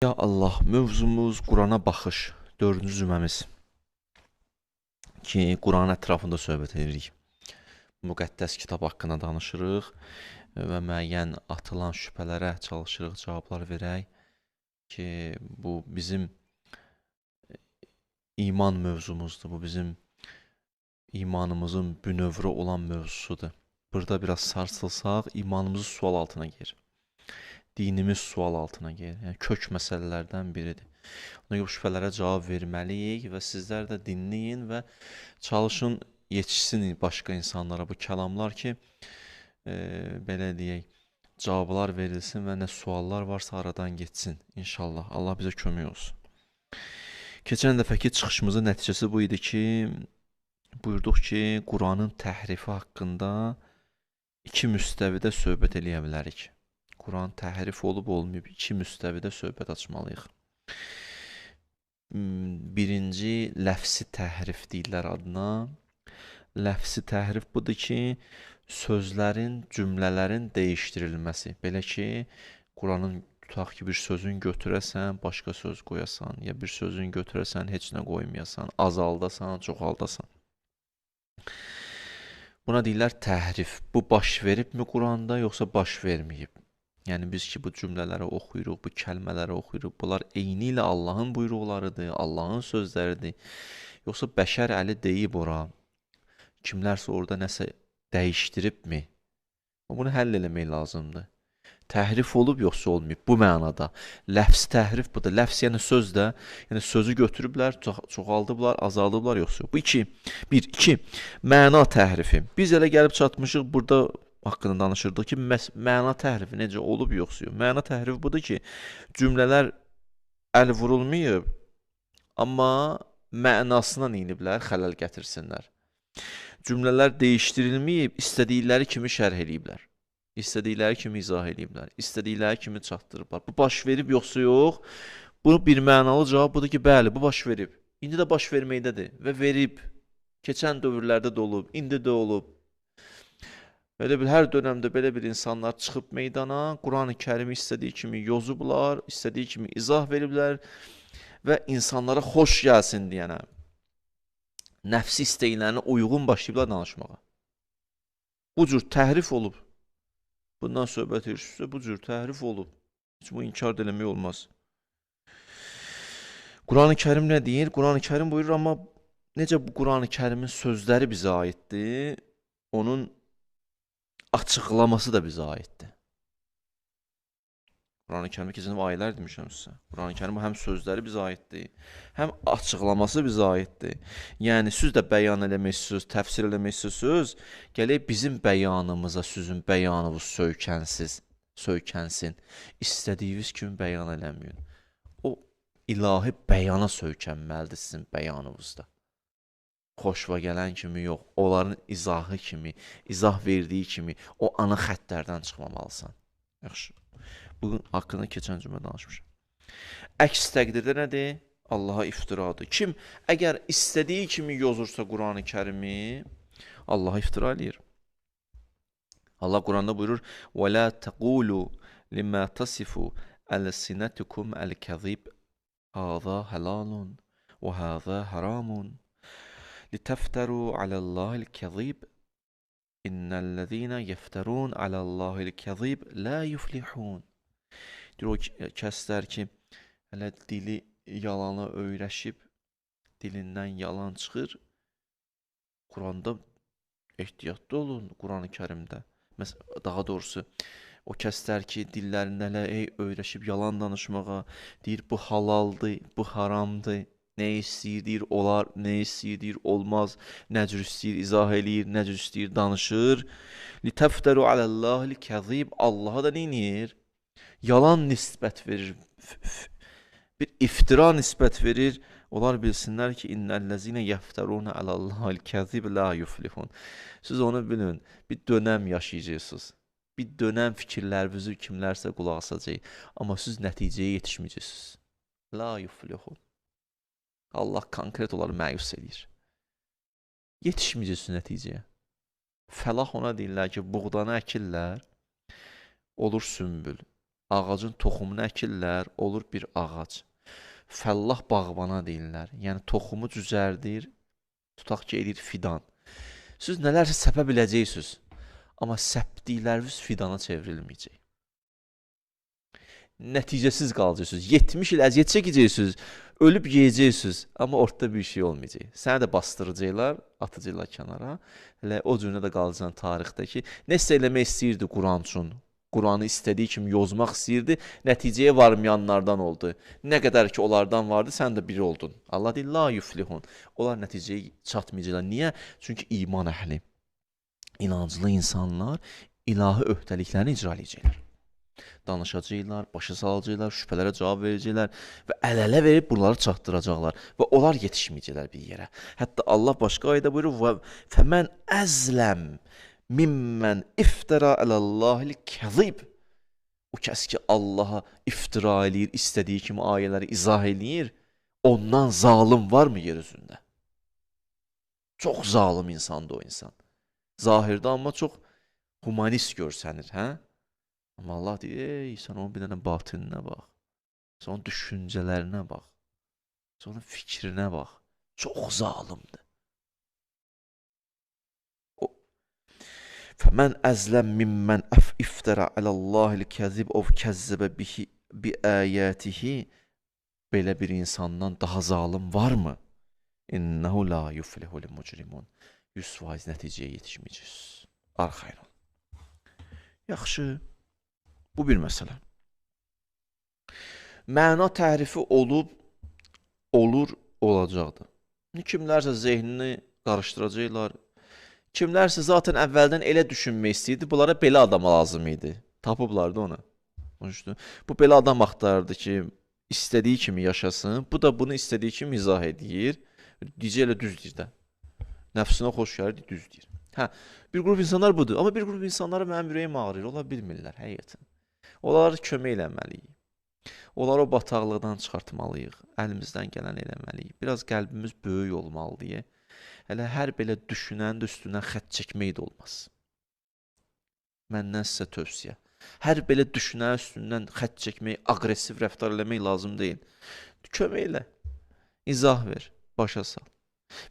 Ya Allah, mövzumuz Qurana baxış, 4-cü cüməmiz ki, Quran ətrafında söhbət edirik. Müqəddəs kitab haqqında danışırıq və müəyyən atılan şübhələrə çalışırıq cavablar verək ki, bu bizim iman mövzumuzdur, bu bizim imanımızın bünövrə olan mövzusudur. Burada biraz sarsılsaq, imanımızı sual altına girir. Dinimiz sual altına girir. Yəni, kök məsələlərdən biridir. Ona görə bu şübhələrə cavab verməliyik və sizlər də dinləyin və çalışın yetişsin başqa insanlara bu kəlamlar ki, belə deyək, cavablar verilsin və nə suallar varsa aradan geçsin. İnşallah. Allah bizə kömək olsun. Keçən dəfəki çıxışımızın nəticəsi bu idi ki, buyurduq ki, Quranın təhrifi haqqında 2 müstəvidə söhbət eləyə bilərik. Quran təhrif olub olmayıb 2 müstəvidə söhbət açmalıyıq. Birinci ləfsi təhrif deyirlər adına. Ləfsi təhrif budur ki, sözlərin, cümlələrin dəyişdirilməsi. Belə ki, Quranın tutaq ki, bir sözün götürəsən, başqa söz qoyasan, ya bir sözün götürəsən, heç nə qoymayasan, azaldasan, çoxaldasan. Buna deyirlər təhrif. Bu baş veribmi Quranda, yoxsa baş verməyib? Yəni biz ki, bu cümlələri oxuyuruq, bu kəlmələri oxuyuruq, bunlar eyni ilə Allahın buyruqlarıdır, Allahın sözləridir. Yoxsa bəşər əli deyib ora, kimlərsə orada nəsə dəyişdiribmi? Bunu həll eləmək lazımdır. Təhrif olub, yoxsa olmayıb, bu mənada. Ləfs təhrif budur. Ləfs yəni söz də, yəni sözü götürüblər, çoxaldıblar, azaldıblar, yoxsa yox. Bu 2. 1, 2. Məna təhrifi. Biz elə gəlib çatmışıq burada haqqında danışırdıq ki, məna təhrifi necə olub, yoxsa yox. Məna təhrifi budur ki, cümlələr əl vurulmayıb, amma mənasına neyiniblər, xələl gətirsinlər. Cümlələr dəyişdirilməyib, istədikləri kimi şərh eləyiblər. İstədikləri kimi izah eləyiblər. İstədikləri kimi çatdırıblar. Bu baş verib, yoxsa yox? Bu bir mənalı cavab budur ki, bəli, bu baş verib. İndi də baş verməkdədir və verib. Keçən dövrlərdə də olub, indi də olub. Belə bir, hər dönəmdə belə bir insanlar çıxıb meydana, Quran-ı Kərimi istədiyi kimi yozublar, istədiyi kimi izah veriblər və insanlara xoş gəlsin deyənə, nəfsi istəklərinə uyğun başlayıblar danışmağa. Bu cür təhrif olub. Bundan söhbət edirsinizsə, bu cür təhrif olub. Heç bu inkar eləmək olmaz. Quran-ı Kərim nə deyir? Quran-ı Kərim buyurur, amma necə bu Quran-ı Kərimin sözləri bizə aiddir, onun açıqlaması da bizə aiddir. Quran-ı Kərimə keçən ayələr demişəm sizə. Quran-ı Kərim həm sözləri bizə aiddir, həm açıqlaması bizə aiddir. Yəni, siz də bəyan eləmək istəyirsiniz, təfsir eləmək istəyirsiniz, gələk bizim bəyanımıza sizin bəyanınız söykənsin. İstədiyiniz kimi bəyan eləməyin. O, ilahi bəyana söykənməlidir sizin bəyanınızda. Xoşva gələn kimi yox, onların izahı kimi, izah verdiyi kimi o ana xəttlərdən çıxmamalısan. Yaxşı. Bugün haqqında keçən cümlə danışmışam. Əks təqdirdə nədir? Allaha iftiradır. Kim əgər istədiyi kimi yozursa Quran-ı Kərimi, Allaha iftira eləyir. Allah Quranda buyurur: "Və la taqulu limma tasifu alsinatukum al-kazib hadha halalun və hadha haramun litaftaru alallahi'l-kazib innellezina yeftarun alallahi'l-kazib la yuflihun." O kəslər ki, hələ dili yalana öyrəşib, dilindən yalan çıxır. Quranda ehtiyatlı olun, Quran-ı Kərimdə. Daha doğrusu, o kəslər ki, dillərində hələ öyrəşib yalan danışmağa, deyir, bu halaldır, bu haramdır, nə istəyir, deyir, olar, nə istəyir, deyir, olmaz, nə cür istəyir, izah eləyir, nə cür istəyir, danışır. Litəftəru aləllahil-kəzib, Allaha da neynir? Yalan nisbət verir, bir iftira nisbət verir. Onlar bilsinlər ki, innellezine yefteruna alallahi'l-kazib la yuflihun. Siz onu bilin, bir dönəm yaşayacaqsınız. Bir dönəm fikirlərinizi kimlərsə qulaq asacaq, amma siz nəticəyə yetişməyəcəksiniz. La yuflihun. Allah konkret olaraq məyus edir. Yetişməyəcəksiniz nəticəyə. Fəlah ona deyirlər ki, buğdanı əkirlər, olur sümbül. ağacın toxumunu əkirlər, olur bir ağac. Fəllah bağbana deyirlər. Yəni toxumu cücərdir, tutaq ki, edir fidan. Siz nələrsə səpə biləcəksiniz, amma səpdikləriniz fidana çevrilməyəcək. Nəticəsiz qalacaqsınız. 70 il əziyyət çəkəcəksiniz, ölüb yeyəcəksiniz, amma ortada bir şey olmayacaq. Səni də bastıracaqlar, atacaqlar kənara. Elə o cürünə də qalacaqsan tarixdə ki, nəsə eləmək istəyirdi Quran üçün. Quranı istədiyi kimi yozmaq istəyirdi, nəticəyə varmayanlardan oldu. Nə qədər ki, onlardan vardı, sən də biri oldun. Allah deyir, la yuflihun. Onlar nəticəyə çatmayacaqlar. Niyə? Çünki iman əhli, inanclı insanlar ilahi öhdəliklərini icra edəcəklər. Danışacaqlar, başa salacaqlar, şübhələrə cavab verəcəklər və əl-ələ verib bunları çatdıracaqlar və onlar yetişməyəcəklər bir yerə. Hətta Allah başqa ayədə buyurur: "Fəmən əzləm mimmən iftira alallahil kəzib." O kəs ki, Allaha iftira eləyir, istədiyi kimi ayələri izah eləyir, ondan zalim varmı yer üzündə? Çox zalim insandır o insan. Zahirdə amma çox humanist görsənir, hə? Amma Allah deyir, ey, sən onun bir dənə batininə bax, sən onun düşüncələrinə bax, sən onun fikrinə bax, çox zalimdir. Fəmən əzləm mimmən iftira alallahil kəzib ov kəzzəbə bi əyətihi. Belə bir insandan daha zalim varmı? İnnehu la yuflihul mucrimun. 100% nəticəyə yetişməyəcəksiniz. Arxayın ol. Yaxşı. Bu bir məsələ. Məna tərifi olur, olacaqdır. Kimlərsə zehnini qarışdıracaqlar. Kimlərsə zaten əvvəldən elə düşünmək istəyirdi, bunlara belə adam lazım idi. Tapıblardı onu. Bu belə adam axtarırdı ki, istədiyi kimi yaşasın. Bu da bunu istədiyi kimi izah edir. Deyəcək elə düz deyir də. Nəfsinə xoş gəlir, düz deyir. Hə, bir qrup insanlar budur. Amma bir qrup insanlara mənim ürəyim ağrıyır. Onlar bilmirlər həqiqətən. Onlara kömək eləməliyik. Onları o bataqlıqdan çıxartmalıyıq. Əlimizdən gələn eləməliyik. Biraz qəlbimiz böyük olmalıdır. Hələ hər belə düşünən də üstündən xət çəkmək də olmaz. Məndən sizə tövsiyə. Hər belə düşünən üstündən xət çəkmək, aqressiv rəftar eləmək lazım deyil. Kömək elə. İzah ver. Başa sal.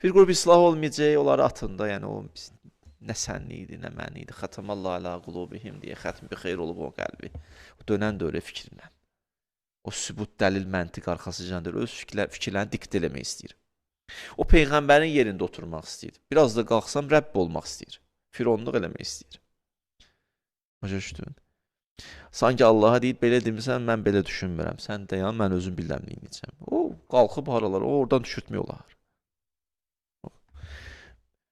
Bir qrup islah olmayacaq, onları atında, yəni o nə sənli idi, nə mənli idi. Xatamallah alə qulubihim deyə xətm bir xeyr olub o qəlbi. O dönən də öyle fikrinlə. O sübut, dəlil, məntiq arxasıcandır. Öz fikirlərini diktə eləmək istəyir. O Peyğəmbərin yerində oturmaq istəyir. Biraz da qalxsam Rəbb olmaq istəyir. Fironluq eləmək istəyir. Başa düşdün? Sanki Allaha deyib, belə demirsən, mən belə düşünmürəm. Sən dayan, mən özüm biləm neyəcəm. O qalxıb haralar, o oradan düşürtmək olar.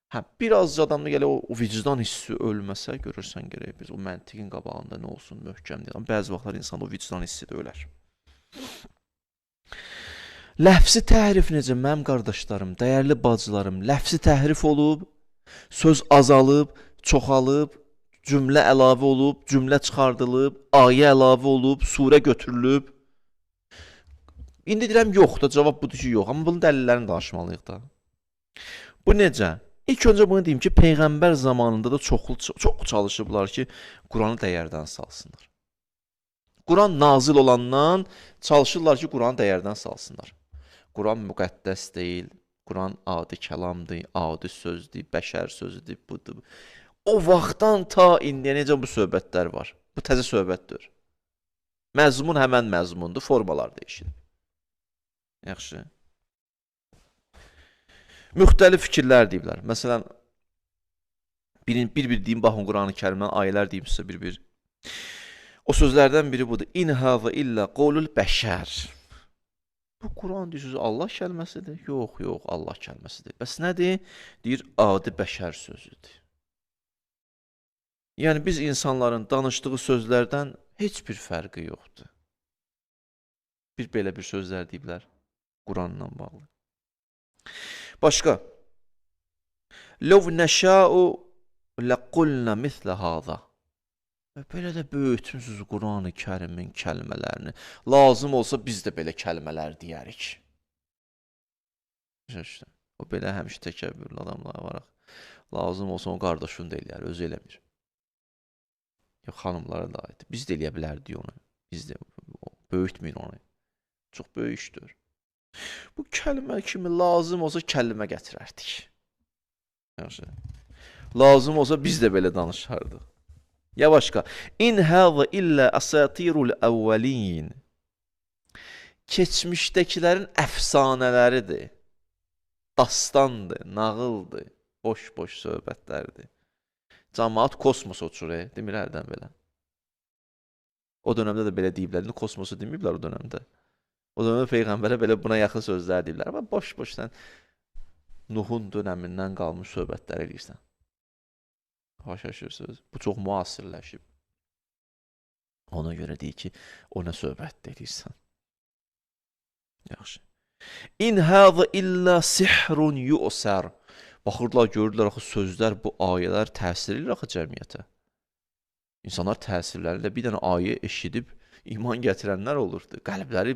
Hə, birazca adamda gələ o vicdan hissi ölməsə, görürsən gərək biz o məntiqin qabağında nə olsun, möhkəm deyil. Bəzi vaxtlar insan o vicdan hissi də ölər. Ləfsi təhrif necə, mənim qardaşlarım, dəyərli bacılarım, ləfsi təhrif olub, söz azalıb, çoxalıb, cümlə əlavə olub, cümlə çıxardılıb, ayə əlavə olub, surə götürülüb. İndi deyirəm, yox da, cavab budur ki, yox. Amma bunun dəlillərini danışmalıyıq da. Bu necə? İlk öncə bunu deyim ki, Peyğəmbər zamanında da çox çalışıblar ki, Quranı dəyərdən salsınlar. Quran nazil olandan çalışırlar ki, Quranı dəyərdən salsınlar. Quran müqəddəs deyil, Quran adi kəlamdır, adi sözdür, bəşər sözüdür, budur. O vaxtdan ta indiyə necə bu söhbətlər var. Bu təzə söhbətdir. Məzmun həmən məzmundur, formalar dəyişir. Yaxşı. Müxtəlif fikirlər deyiblər. Məsələn, bir deyim, baxın Quran-ı Kərimdən ayələr deyim sizə bir. O sözlərdən biri budur. İn hava illə qolul bəşər. Bu Quran deyirsiniz, Allah kəlməsidir. Yox, Allah kəlməsidir. Bəs nədir? Deyir, adi bəşər sözüdür. Yəni, biz insanların danışdığı sözlərdən heç bir fərqi yoxdur. Belə bir sözlər deyiblər Quranla bağlı. Başqa. Ləv nəşəu ləqulnə mislə haza. Belə də böyütünsüz Quran-ı Kərimin kəlmələrini. Lazım olsa biz də belə kəlmələr deyərik. O belə həmişə təkəbbürlü adamlar var. Lazım olsa o qardaşını da eləyər, özü eləmir. Yox, xanımlara da aiddir. Biz də eləyə bilərdik onu. Biz də böyütməyin onu. Çox böyük işdir. Bu kəlmə kimi lazım olsa kəlmə gətirərdik. Yaxşı. Lazım olsa biz də belə danışardıq. Ya başqa. İn hâzə illə əsatirul əvvəlin. Keçmişdəkilərin əfsanələridir. Dastandır, nağıldır, boş-boş söhbətlərdir. Cəmaət kosmos uçur, demir hərdən belə. O dönəmdə də belə deyiblər. Kosmosu deməyiblər o dönəmdə. O dönəmdə Peyğəmbərə belə buna yaxın sözlər deyiblər. Amma boş-boş sən Nuhun dönəmindən qalmış söhbətlər edirsən. Haşaşırsınız. Bu çox müasirləşib. Ona görə deyir ki, o nə söhbət edirsən. Yaxşı. İn hâzə illə sihrun yu'sər. Baxırdılar, görürlər axı sözlər, bu ayələr təsir edir axı cəmiyyətə. İnsanlar təsirlərlə bir dənə ayə eşidib iman gətirənlər olurdu. Qəlbləri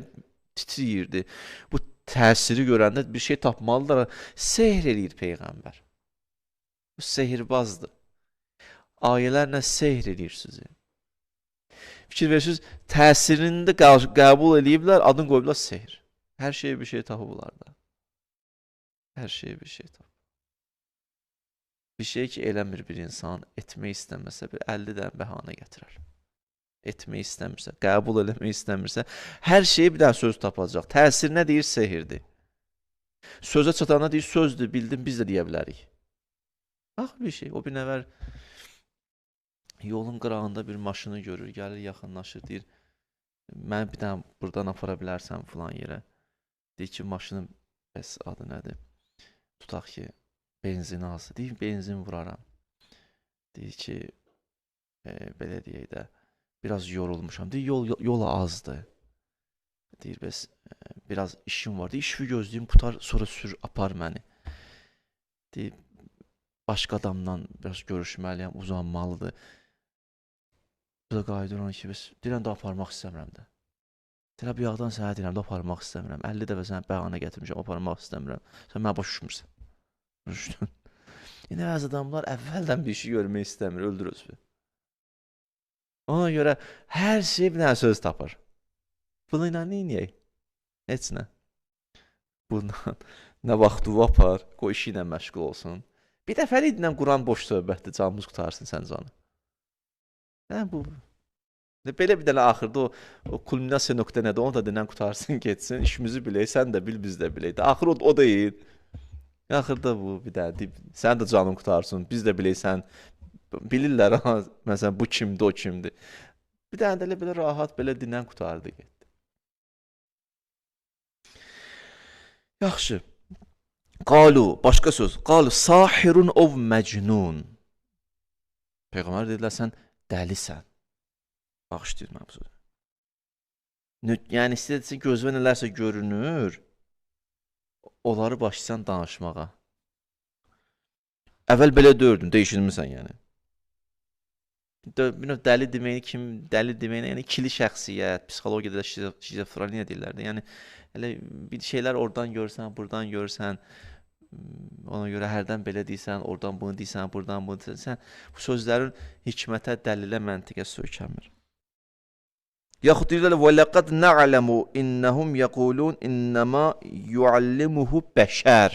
titriyirdi. Bu təsiri görəndə bir şey tapmalıdırlar. Sehr eləyir Peyğəmbər. Bu sehirbazdır. Ayələrlə sehr eləyir sizi. Fikir verirsiniz, təsirini də qəbul eləyiblər, adını qoyublar sehr. Hər şeyə bir şey tapıblar da. Hər şeyə bir şey tapıb. Bir şey ki, eləmir bir insan, etmək istəməsə, bir 50 dənə bəhanə gətirər. Etmək istəmirsə, qəbul eləmək istəmirsə, hər şeyə bir dənə söz tapacaq. Təsir nə deyir? Sehirdir. Sözə çatana deyir, sözdür, bildim, biz də deyə bilərik. Bax bir şey, o bir nəvər yolun qırağında bir maşını görür, gəlir, yaxınlaşır, deyir, mən bir dənə buradan apara bilərsən filan yerə. Deyir ki, maşının bəs adı nədir? Tutaq ki, benzini alsın. Deyir, benzin vuraram. Deyir ki, belə deyək də, biraz yorulmuşam. Deyir, yol azdır. Deyir, bəs biraz işim var. Deyir, işi gözləyim, qutar, sonra sür, apar məni. Deyir, başqa adamla biraz görüşməliyəm, uzanmalıdır. Bu da qayıdır ki, bəs deyirəm də aparmaq istəmirəm də. Deyirəm, bir yağdan sənə deyirəm də aparmaq istəmirəm. 50 dəfə sənə bəhanə gətirmişəm, aparmaq istəmirəm. Sən mənə baş düşmürsən. Düşdün. Yine az adamlar əvvəldən bir şey görmək istəmir, öldür özünü. Ona görə hər şey bir dənə söz tapır. Bununla nə edək? Heç nə. Bundan nə vaxt apar, qoy işi ilə məşğul olsun. Bir dəfəliklə Quran boş söhbətdir, canımız qutarsın sən canı. Bu belə bir dənə axırda o kulminasiya nöqtə nədir, onu da dinən qutarsın, getsin, işimizi bilək, sən də bil, biz də bilək. Axır o deyil. Axırda bu bir dənə, sən də canın qutarsın, biz də bilək, sən bilirlər, məsələn, bu kimdir, o kimdir. Bir dənə də belə rahat, belə dinən qutardı, getdi. Yaxşı. Qalu, başqa söz, qalu, sahirun ov məcnun. Peyğəmbər dedilər, sən dəlisən. Bağışlayır mən bu sözü. Yəni, istəyirsən, gözvə nələrsə görünür, onları başlaysan danışmağa. Əvvəl belə dördün, değişilmirsən yəni. Dəli deməyinə, yəni ikili şəxsiyyət, psixologiyada şizofreniya deyirlər də. Yəni, elə bir şeylər oradan görsən, buradan görsən, ona görə hərdən belə deyirsən, oradan bunu deyirsən, buradan bunu deyirsən, bu sözlərin hikmətə, dəlilə, məntiqə söykənmir. Yaxud deyirlər, وَلَقَدْ نَعْلَمُ إِنَّهُمْ يَقُولُونَ إِنَّمَا يُعَلِّمُهُ بَشَرٌ.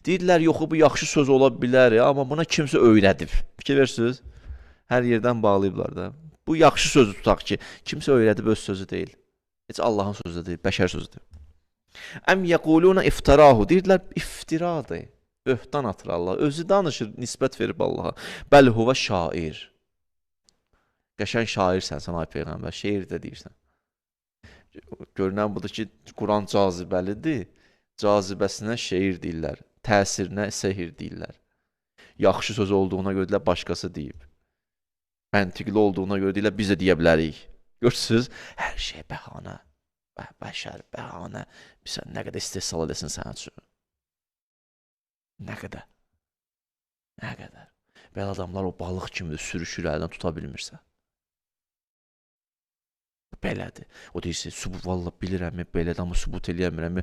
Deyirlər, yox, bu yaxşı söz ola bilər, amma buna kimsə öyrədib. Fikir verirsiniz? Hər yerdən bağlayıblar da. Bu yaxşı sözü tutaq ki, kimsə öyrədib öz sözü deyil. Heç Allahın sözü deyil, bəşər sözüdür. Əm yəquluna iftirahu. Deyirlər, iftiradır. Böhtan atır Allah. Özü danışır, nisbət verib Allaha. Bəl huvə şair. Qəşən şairsən sən, ay Peyğəmbər, şeir də deyirsən. Görünən budur ki, Quran cazibəlidir. Cazibəsinə şeir deyirlər. Təsirinə sehir deyirlər. Yaxşı söz olduğuna görə deyirlər, başqası deyib. Məntiqli olduğuna görə deyirlər, biz də deyə bilərik. Görürsünüz, hər şey bəhanə. Bəşər, bəhanə. Sən nə qədər istehsal edəsin sənə üçün. Nə qədər? Nə qədər? Belə adamlar o balıq kimidir, sürüşür, əldən tuta bilmirsə. Belədir. O deyirsə, valla bilirəm, belədir, amma sübut eləyəmirəm,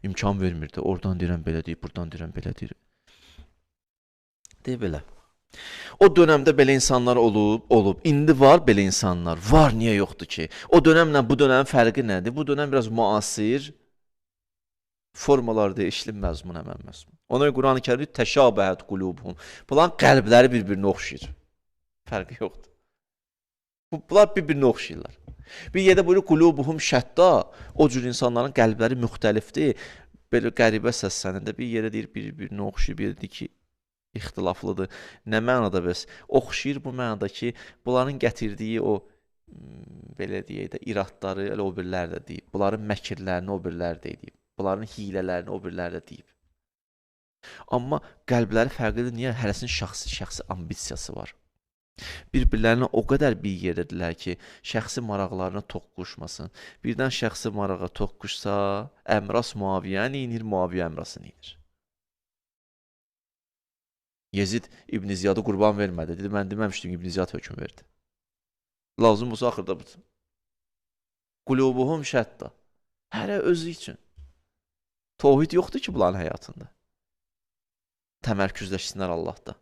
imkan vermirdi. Oradan deyirəm, belə deyir, buradan deyirəm, belə deyir. Deyir belə. O dönəmdə belə insanlar olub. İndi var belə insanlar. Var, niyə yoxdur ki? O dönəmlə bu dönəmin fərqi nədir? Bu dönəm biraz müasir formalar dəyişilib, məzmun həmən məzmun. Ona görə Quran-ı Kərimdə təşabəhət qulubuhum. Bunların qəlbləri bir-birinə oxşayır. Fərqi yoxdur. Bunlar bir-birinə oxşayırlar. Bir yerdə buyurur qulubuhum şətta. O cür insanların qəlbləri müxtəlifdir. Belə qəribə səslənəndə bir yerə deyir bir-birinə oxşayır, bir yerdə deyir ki, ixtilaflıdır. Nə mənada bəs? Oxşayır bu mənada ki, bunların gətirdiyi o belə deyək də iradları elə o birilər də deyib. Bunların məkirlərini o birilər də deyib. Bunların hilələrini o birilər də deyib. Amma qəlbləri fərqlidir. Niyə? Hərəsinin şəxsi ambisiyası var. Bir-birlərinə o qədər bir yerdədirlər ki, şəxsi maraqlarına toqquşmasın. Birdən şəxsi marağa toqquşsa, əmras Muaviyyəni inir, Muaviyyə əmrasını inir. Yezid İbn Ziyadı qurban vermədi. Dedi, mən deməmişdim İbn Ziyad hökm verdi. Lazım olsa axırda budur. Qulubuhum şətta. Hərə özü üçün. Tohid yoxdur ki, bunların həyatında. Təmərküzləşsinlər Allahda.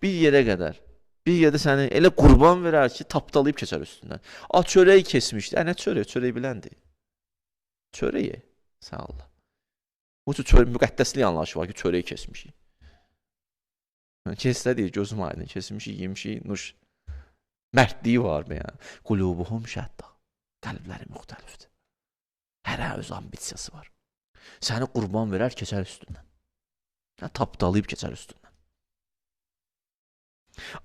Bir yerə qədər. Bir yerdə səni elə qurban verər ki, tapdalayıb keçər üstündən. A, çörəyi kesmişdi. Nə çörək? Çörək biləndir. Çörəyi. Sən Allah. Bu cür müqəddəslik anlayışı var ki, çörəyi kesmişik. Kesdə deyir, gözüm aydın. Kesmişik, yemişik, nuş. Mərdliyi var bəyən. Qulubuhum şədda. Qəlbləri müxtəlifdir. Hərə öz ambisiyası var. Səni qurban verər, keçər üstündən. Tapdalayıb keçər üstündən.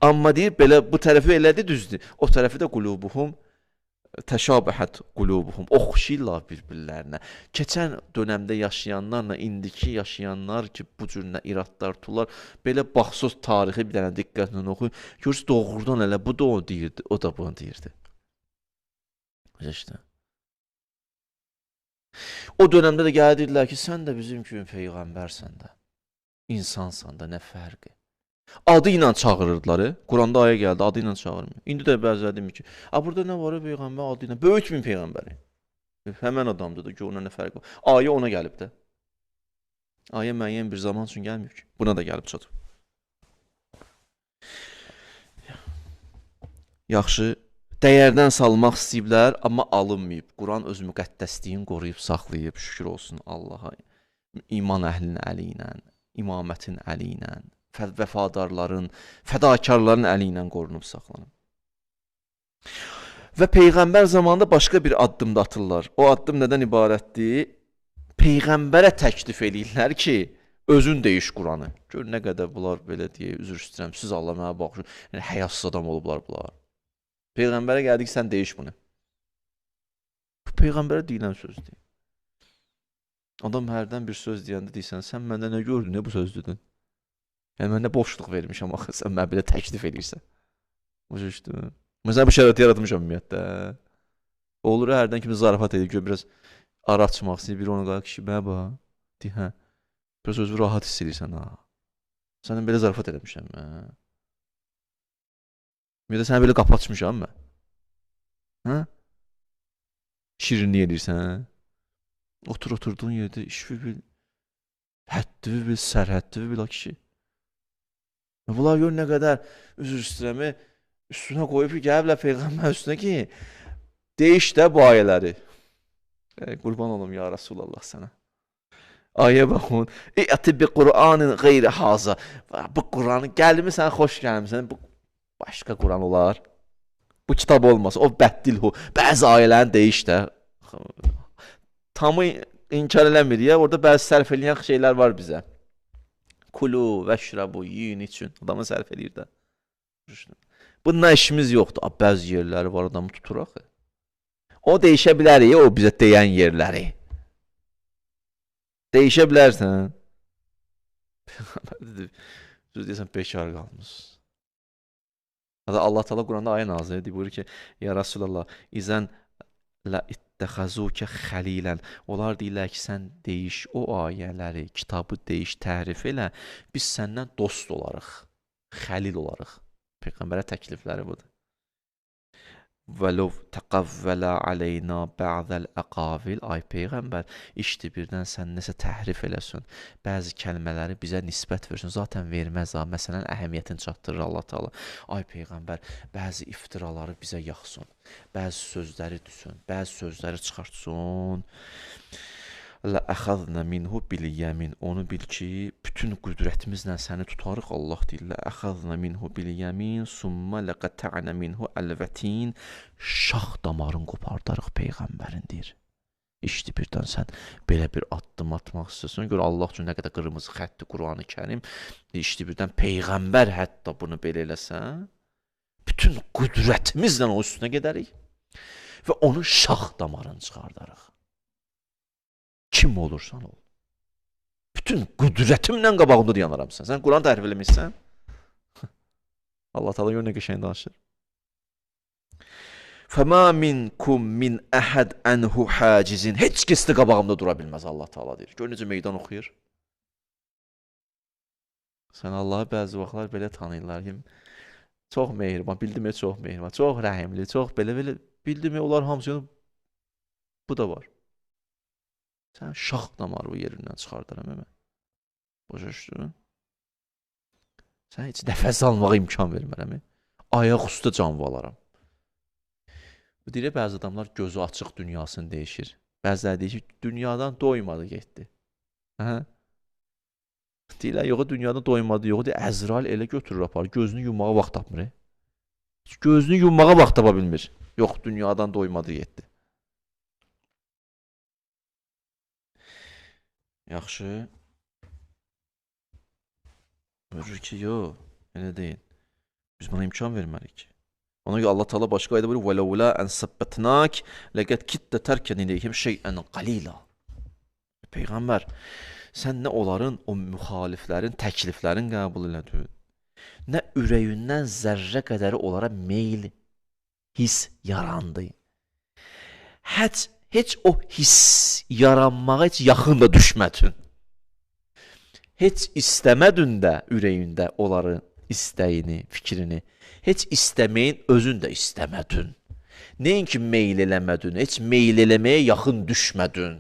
Amma deyir, belə bu tərəfi elədi, düzdür. O tərəfi də qulubuhum təşabəhət qulubuhum. Oxşayırlar bir-birlərinə. Keçən dönəmdə yaşayanlarla indiki yaşayanlar ki, bu cür nə iradlar tuturlar. Belə baxsız tarixi bir dənə diqqətlə oxuyun. Görürsünüz, doğrudan elə bu da onu deyirdi, o da bunu deyirdi. İşte. O dönəmdə də gəldirdilər ki, sən də bizim kimi peyğəmbərsən də. İnsansan da, nə fərqi? Adı ilə çağırırdılar. Quranda aya gəldi, adı ilə çağırmıyor. İndi də bəziləri demir ki, burada nə var peyğəmbər adı ilə? Böyük bir peyğəmbəri. Həmən adamdır da, görünə nə fərqi var. Aya ona gəlib də. Aya müəyyən bir zaman üçün gəlməyib ki. Buna da gəlib çatıb. Yaxşı, dəyərdən salmaq istəyiblər, amma alınmayıb. Quran öz müqəddəsliyini qoruyub, saxlayıb, şükür olsun Allaha. İman əhlinin əli ilə, imamətin əli ilə, vəfadarların, fədakarların əli ilə qorunub saxlanıb. Və Peyğəmbər zamanında başqa bir addım da atırlar. O addım nədən ibarətdir? Peyğəmbərə təklif edirlər ki, özün deyiş Quranı. Gör nə qədər bunlar belə deyə, üzr istəyirəm, siz Allah mənə baxın. Yəni, həyasız adam olublar bunlar. Peyğəmbərə gəldi ki, sən deyiş bunu. Peyğəmbərə deyilən sözdür. Adam hərdən bir söz deyəndə deyirsən, sən məndə nə gördün, nə bu söz dedin? Yəni, mən nə boşluq vermişəm, axı, sən mənə belə təklif edirsən. Məsələn, bu şəraiti yaratmışam ümumiyyətdə. Olur, hərdən kimi zarafat edir, gör, biraz ara açmaq istəyir, bir ona qalır, kişi, mənə bax, deyir, hə, biraz özü rahat hiss edirsən, ha. Səndən belə zarafat eləmişəm, hə. Ümumiyyətdə, sənə belə qapı açmışam, mən. Hə? Şirinlik edirsən, oturduğun yerdə işvi bil, həddi bil, sərhəddi bil, kişi. Bunlar gör nə qədər üzr istəyirəmi üstünə qoyub ki, gəliblər Peyğəmbər üstünə ki, deyiş də bu ayələri. Qurban olum ya Rasulallah sənə. Ayə baxın. İ'ti bi Qur'anin qeyri haza. Bu Qur'anı gəlmirsən, xoş gəlmirsən. Bu başqa Qur'an olar. Bu kitab olmaz. O bəddilhu. Bəzi ayələrin deyiş də. Tamı inkar eləmir ya. Orada bəzi sərf eləyən şeylər var bizə. Kulu və şrabu yiyin üçün. Adamı sərf edir də. Bununla işimiz yoxdur. Bəzi yerləri var, adamı tuturaq. O dəyişə bilər ya, o bizə deyən yerləri. Dəyişə bilərsən. Düz deyəsən, bekar qalmış. Allah Teala Quranda ayə nazil edir. Buyurur ki, ya Rasulallah, izən la ittəxəzukə xəlilən. Onlar deyirlər ki, sən deyiş o ayələri, kitabı deyiş, tərif elə. Biz səndən dost olarıq, xəlil olarıq. Peyğəmbərə təklifləri budur. vələv təqavvələ aleyna bə'zəl əqavil. Ay Peyğəmbər, işdi birdən sən nəsə təhrif eləsin, bəzi kəlmələri bizə nisbət versin. Zaten verməz ha, məsələn əhəmiyyətini çatdırır Allah Taala. Ay Peyğəmbər, bəzi iftiraları bizə yaxsın, bəzi sözləri düşsün, bəzi sözləri çıxartsın. Ləəxəznə minhu bil-yəmin. Onu bil ki, bütün qüdrətimizlə səni tutarıq. Allah deyir, ləəxəznə minhu bil-yəmin, summa ləqətə'nə minhu əl-vətin. Şax damarın qopardarıq Peyğəmbərin deyir. İşte birdən sən belə bir addım atmaq istəsən, gör Allah üçün nə qədər qırmızı xətti Qur'an-ı Kərim. İşte birdən Peyğəmbər hətta bunu belə eləsən, bütün qüdrətimizlə o üstünə gedərik və onun şax damarını çıxardarıq. Kim olursan ol. Bütün qüdrətimlə qabağında dayanaram sən. Sən Quran təhrif eləmişsən. Allah Taala görə nə qəşəng danışır. Fəma minkum min əhəd ənhu hacizin. Heç kəs də qabağımda dura bilməz Allah Taala deyir. Gör necə meydan oxuyur. Sən Allahı bəzi vaxtlar belə tanıyırlar ki, çox mehriban, bildim çox mehriban, çox rəhimli, çox belə bildim onlar hamısını bu da var. Sən şax damarı bu yerindən çıxardaram əmə. Başa düşdün? Sən heç nəfəs almağa imkan vermərəm. Ayaq üstə canlı alaram. Bu deyir, bəzi adamlar gözü açıq dünyasını dəyişir. Bəziləri deyir ki, dünyadan doymadı getdi. Hə? Deyirlər, yox, dünyadan doymadı, yox, deyir, Əzrail elə götürür aparır, gözünü yummağa vaxt tapmır. Gözünü yummağa vaxt tapa bilmir. Yox, dünyadan doymadı getdi. Yaxşı. Buyurur ki, yox, elə deyil. Biz buna imkan verməliyik. Ona görə Allah Taala başqa ayədə buyurur: "Vələvlə ən səbbətnak laqad kitta tərkən ileyhim şey'ən qalila." Peyğəmbər, sən nə onların o müxaliflərin təkliflərini qəbul elədin, nə ürəyindən zərrə qədəri onlara meyl, his yarandı. Heç o his yaranmağa heç yaxın da düşmədin. Heç istəmədin də ürəyində onların istəyini, fikrini. Heç istəməyin özün də istəmədin. Nəinki meyl eləmədin, heç meyl eləməyə yaxın düşmədin.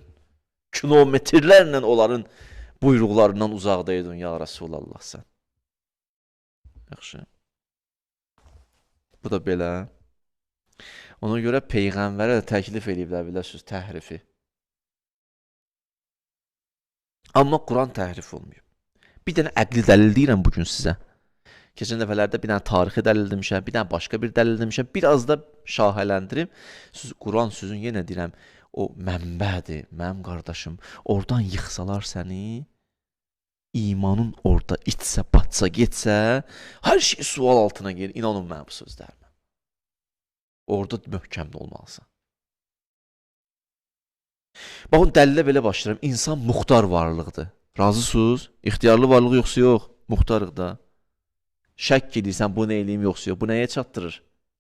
Kilometrlərlə onların buyruqlarından uzaqdaydın ya Rasulallah sən. Yaxşı. Bu da belə. Ona görə Peyğəmbərə də təklif ediblər, bilirsiniz, təhrifi. Amma Quran təhrif olmuyor. Bir dənə əqli dəlil deyirəm bugün sizə. Keçən dəfələrdə bir dənə tarixi dəlil demişəm, bir dənə başqa bir dəlil demişəm. Biraz da şahələndirib, Quran sözün yenə deyirəm, o mənbədir, mənim qardaşım. Oradan yıxsalar səni, imanın orada itsə, batsa, getsə, hər şey sual altına gelir. İnanın mənə bu sözlərimə. Orada möhkəmdə olmalısan. Baxın, dəlilə belə başlayıram. İnsan muxtar varlıqdır. Razısınız? İxtiyarlı varlıq yoxsa yox? Muxtarıq da. Şək edirsən, bu nə eləyim yoxsa yox? Bu nəyə çatdırır?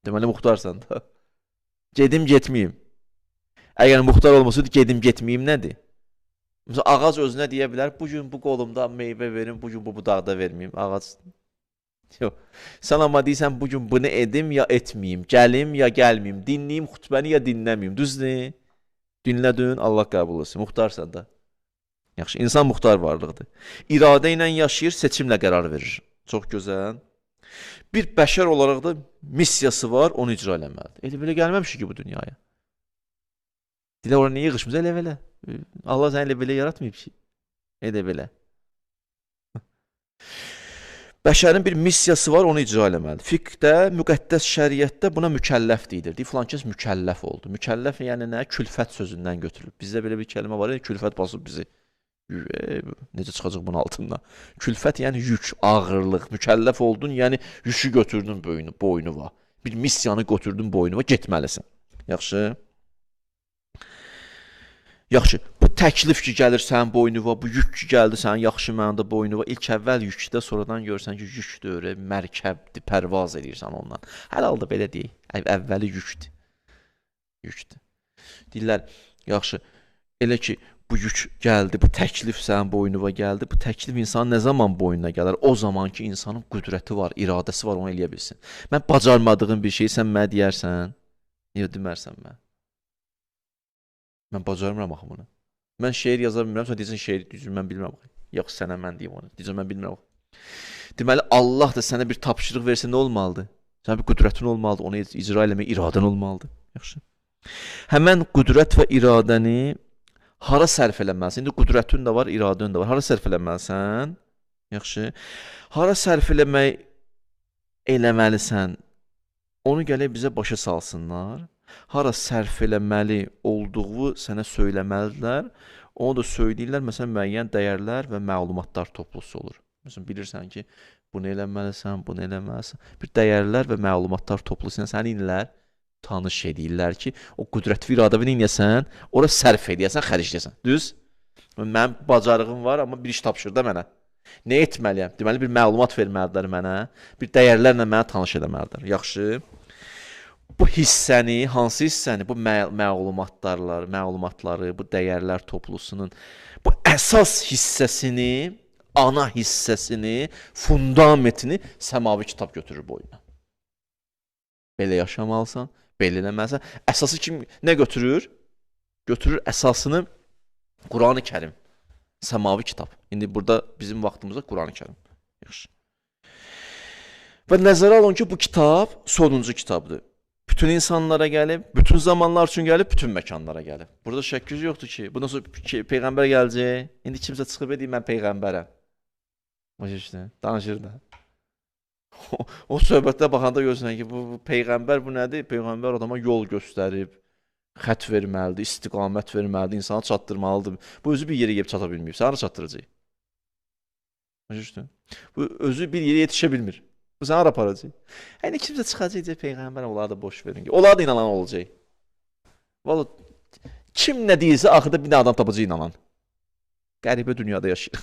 Deməli, muxtarsan da. Gedim, getməyim. Əgər muxtar olmasaydı, gedim, getməyim nədir? Məsələn, ağac özünə deyə bilər, bugün bu qolumda meyvə verim, bugün bu budaqda verməyim. Ağac... Yox. Sən amma deyirsən, bugün bunu edim ya etməyim, gəlim ya gəlməyim, dinləyim xütbəni ya dinləməyim. Düzdür? Dinlədin, Allah qəbul etsin. Muxtarsan da. Yaxşı, insan muxtar varlıqdır. İradə ilə yaşayır, seçimlə qərar verir. Çox gözəl. Bir bəşər olaraq da missiyası var, onu icra eləməlidir. Elə belə gəlməmişik ki bu dünyaya. Dilə oraya niyə yığışmız? Elə belə. Allah səni elə belə yaratmayıb ki. Elə belə. Bəşərin bir missiyası var, onu icra eləməlidir. Fiqdə, müqəddəs şəriətdə buna mükəlləf deyilir. Filan kəs mükəlləf oldu. Mükəlləf yəni nə? Külfət sözündən götürülüb. Bizdə belə bir kəlmə var, külfət basıb bizi. Necə çıxacaq bunun altından? Külfət yəni yük, ağırlıq. Mükəlləf oldun, yəni yükü götürdün boynuna. Bir missiyanı götürdün boynuna, getməlisən. Yaxşı? Yaxşı, bu təklif ki gəlir sənin boynuna, bu yük ki gəldi sənin yaxşı mənada boynuna, ilk əvvəl yükdə, sonradan görürsən ki, yükdür, mərkəbdir, pərvaz edirsən ondan. Hər halda belə deyək, əvvəli yükdür. Yükdür. Deyirlər, yaxşı, elə ki, bu yük gəldi, bu təklif sənin boynuna gəldi, bu təklif insanın nə zaman boynuna gələr? O zaman ki, insanın qüdrəti var, iradəsi var, onu eləyə bilsin. Mən bacarmadığım bir şeyi sən mənə deyərsən, Yox, demərsən mən. Mən bacarmıram axı bunu. Mən şeir yaza bilmirəm, sonra deyirsən şeir düzür, mən bilmirəm. Yox, sənə mən deyim onu. Deyirsən mən bilmirəm. Deməli Allah da sənə bir tapşırıq versə nə olmalıdır? Sənə bir qüdrətin olmalıdır, onu icra eləməyə iradən olmalıdır. Yaxşı. Həmən qüdrət və iradəni hara sərf eləməlisən? İndi qüdrətin də var, iradən də var. Hara sərf eləməlisən? Yaxşı. Hara sərf eləməlisən? Onu gələk bizə başa salsınlar. Hara sərf eləməli olduğu sənə söyləməlidirlər. Onu da söyləyirlər, məsələn, müəyyən dəyərlər və məlumatlar toplusu olur. Məsələn, bilirsən ki, bunu eləməlisən, bunu eləməlisən. Bir dəyərlər və məlumatlar toplusu ilə səni inlər, tanış edirlər ki, o qüdrət və iradə neyəsən, ora sərf edəsən, xərcləyəsən. Düz? Mənim bacarığım var, amma bir iş tapşırdı mənə. Nə etməliyəm? Deməli, bir məlumat verməlidirlər mənə, bir dəyərlərlə mənə tanış eləməlidirlər. Yaxşı. Bu hissəni, hansı hissəni, bu məlumatları, bu dəyərlər toplusunun bu əsas hissəsini, ana hissəsini, fundamentini səmavi kitab götürür boyuna. Belə yaşamalısan, belə eləməlisən. Əsası kim nə götürür? Götürür əsasını Quran-ı Kərim, səmavi kitab. İndi burada bizim vaxtımızda Quran-ı Kərim. Yaxşı. Və nəzərə alın ki, bu kitab sonuncu kitabdır. Bütün insanlara gəlib, bütün zamanlar üçün gəlib, bütün məkanlara gəlib. Burada şəkküz yoxdur ki, bundan sonra Peyğəmbər gələcək. İndi kimsə çıxıb edeyim, mən Peyğəmbərəm. Başa işte, danışır da. O söhbətdə baxanda görürsən ki, bu Peyğəmbər bu nədir? Peyğəmbər adama yol göstərib, xət verməlidir, istiqamət verməlidir, insana çatdırmalıdır. Bu özü bir yerə gəlib çata bilməyib. Səni çatdıracaq. Başa işte. Bu özü bir yerə yetişə bilmir. Bu səni hara aparacaq? Yəni kimsə çıxacaq, Peyğəmbər, onları da boş verin ki. Onlar da inanan olacaq. Vallahi kim nə deyirsə, axırda bir adam tapacaq inanan. Qəribə dünyada yaşayır.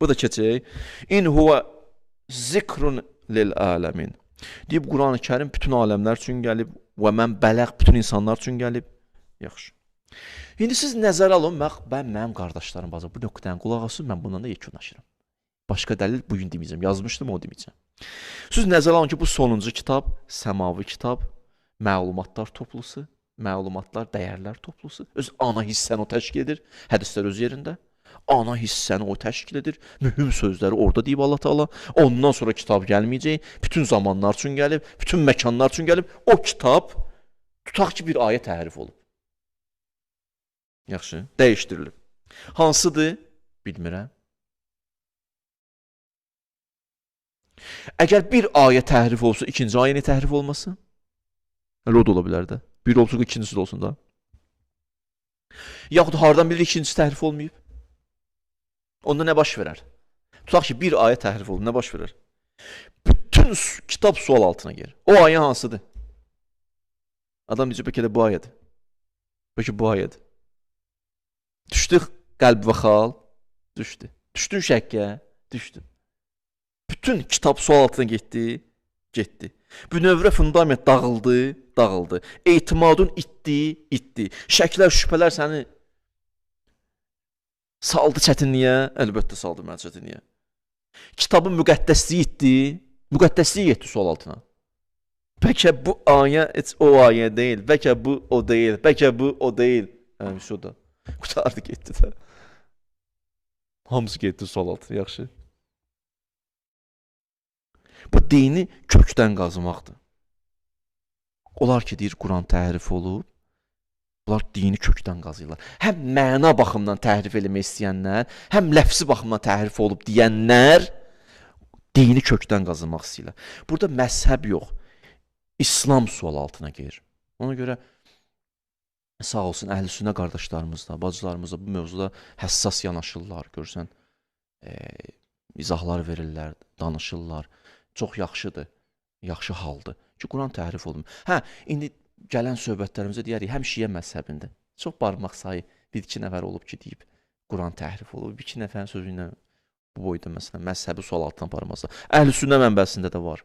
Bu da keçək. İn huwa zikrun lil aləmin. Deyib Quran-ı Kərim bütün aləmlər üçün gəlib və mən bələğ bütün insanlar üçün gəlib. Yaxşı. İndi siz nəzər alın, mənim qardaşlarım bazı bu nöqtədən qulaq asın, mən bundan da yekunlaşıram. Başqa dəlil bugün deməyəcəm. Yazmışdım, o deməyəcəm. Siz nəzər alın ki, bu sonuncu kitab, səmavi kitab, məlumatlar toplusu, məlumatlar, dəyərlər toplusu. Öz ana hissəni o təşkil edir. Hədislər öz yerində. Ana hissəni o təşkil edir. Mühüm sözləri orada deyib Allah Taala. Ondan sonra kitab gəlməyəcək. Bütün zamanlar üçün gəlib, bütün məkanlar üçün gəlib. O kitab tutaq ki, bir ayə təhrif olub. Yaxşı, dəyişdirilib. Hansıdır? Bilmirəm. Əgər bir ayə təhrif olsa, ikinci ayə nə təhrif olmasın? Elə o da ola bilər də. Bir olsun, ikincisi də olsun da. Yaxud hardan bilir ikincisi təhrif olmayıb? Onda nə baş verər? Tutaq ki, bir ayə təhrif oldu, nə baş verər? Bütün kitab sual altına gelir. O ayə hansıdır? Adam deyəcək, bəlkə də bu ayədir. Bəlkə bu ayədir. Düşdük qəlb və xal, düşdü. Düşdün şəkkə, düşdün. Bütün kitab sual altına getdi. Bünövrə fundament dağıldı. Etimadın itdi. Şəklər, şübhələr səni saldı çətinliyə, əlbəttə saldı mənə çətinliyə. Kitabın müqəddəsliyi getdi sual altına. Bəlkə bu ayə o ayə deyil, bəlkə bu o deyil, bəlkə bu o deyil. Həmişə o da. Qutardı getdi də. Hamısı getdi sual altına, yaxşı. Bu dini kökdən qazımaqdır. Onlar ki, deyir, Quran təhrif olub, bunlar dini kökdən qazıyırlar. Həm məna baxımdan təhrif eləmək istəyənlər, həm ləfsi baxımdan təhrif olub deyənlər dini kökdən qazımaq istəyirlər. Burada məzhəb yox, İslam sual altına gelir. Ona görə sağ olsun əhl-i-sünnə qardaşlarımız da, bacılarımız da bu mövzuda həssas yanaşırlar, görürsən, izahlar verirlər, danışırlar. Çox yaxşıdır, yaxşı haldır ki, Quran təhrif olunur. İndi gələn söhbətlərimizə deyərik, həm şiə məzhəbində çox barmaq sayı bir-iki nəfər olub ki, deyib, Quran təhrif olub, bir-iki nəfərin sözü ilə bu boyda məsələn, məzhəbi sual altına aparmazsa. Əhl-i-sünnə mənbəsində də var.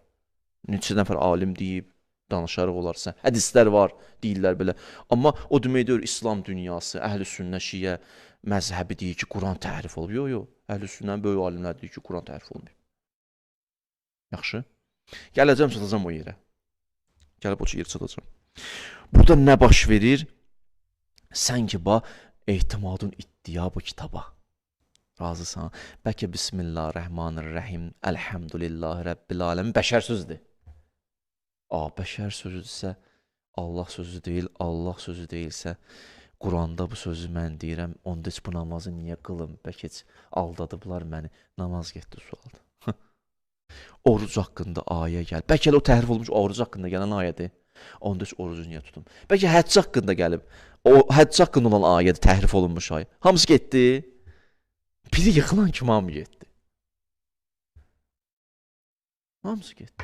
Neçə nəfər alim deyib, danışarıq olarsa, hədislər var, deyirlər belə. Amma o demək deyir, İslam dünyası, əhl-i-sünnə, şiə məzhəbi deyir ki, Quran təhrif olub. Yox, əhl-i-sünnənin böyük alimlər deyir ki, Quran təhrif olmayıb. Yaxşı. Gələcəm, çatacam o yerə. Gəlib o yerə çatacam. Burada nə baş verir? Sən ki, ehtimadın iddia bu kitaba. Razısan? Bəlkə Bismillahirrahmanirrahim, Elhamdülillahi Rabbil aləmin bəşər sözüdür. Bəşər sözüdürsə, Allah sözü deyil, Allah sözü deyilsə, Quranda bu sözü mən deyirəm, onda heç bu namazı niyə qılım? Bəlkə heç aldadıblar məni, namaz getdi sualdır. Oruc haqqında ayə gəl. Bəlkə o təhrif olmuş oruc haqqında gələn ayədir. Onda heç orucu niyə tutum? Bəlkə həcc haqqında gəlib. O həcc haqqında olan ayədir, təhrif olunmuş ayə. Hamısı getdi. Biri yıxılan kimi hamı getdi. Hamısı getdi.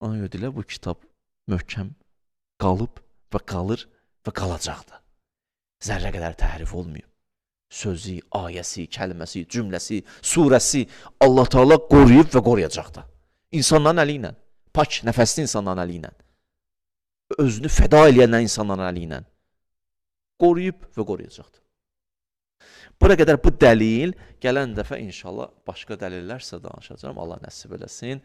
Ona görə deyirlər, bu kitab möhkəm qalıb və qalır və qalacaqdır. Zərrə qədər təhrif olmayıb. Sözü, ayəsi, kəlməsi, cümləsi, surəsi Allah Teala qoruyub və qoruyacaqdır. İnsanların əli ilə, pak, nəfəsli insanların əli ilə, özünü fəda eləyənlər insanların əli ilə qoruyub və qoruyacaqdır. Bura qədər bu dəlil, gələn dəfə inşallah başqa dəlillərsə danışacağım. Allah nəsib eləsin.